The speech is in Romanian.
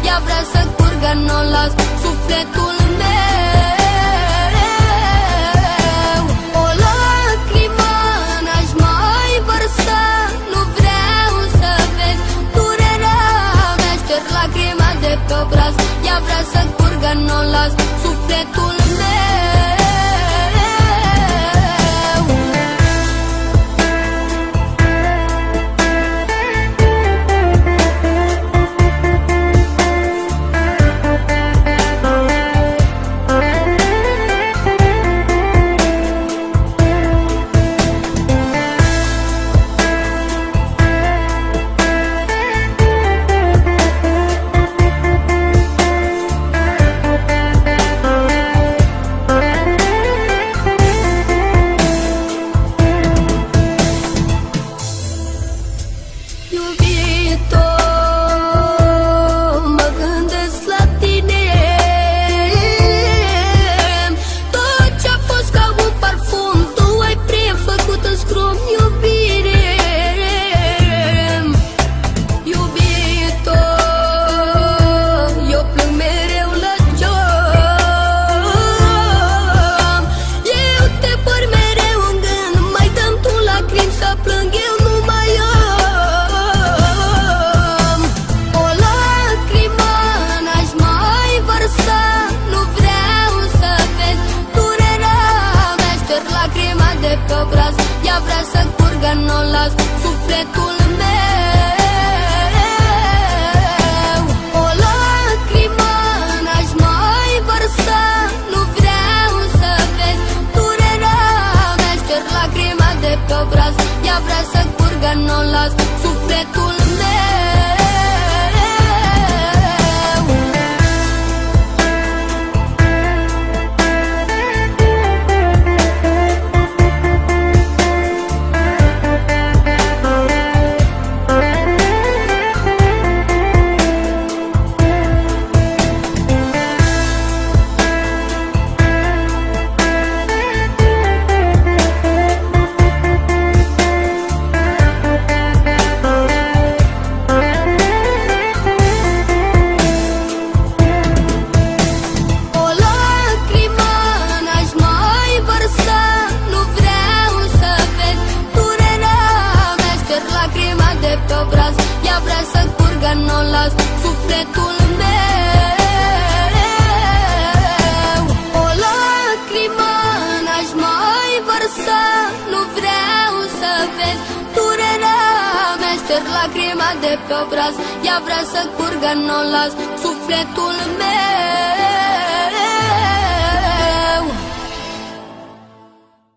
ea vrea să curgă, n-o las sufletul meu. O lacrimă n-aș mai vărsa, nu vreau să vezi durerea mea. Șterg lacrima de pe obraz, ea vrea să curgă, n-o las sufletul meu. Ea vrea să curgă, n-o las sufletul meu. O lacrimă n-aș mai vărsa, nu vreau să vezi durerea mea. Șterg lacrima de pe obraz, ea vrea să curgă, n-o las sufletul meu. Ea vrea să curgă, n-o las sufletul meu. O lacrimă n-aș mai vărsa, nu vreau să vezi durerea mea. Șterg lacrima de pe obraz, ea vrea să curgă, n-o las sufletul meu.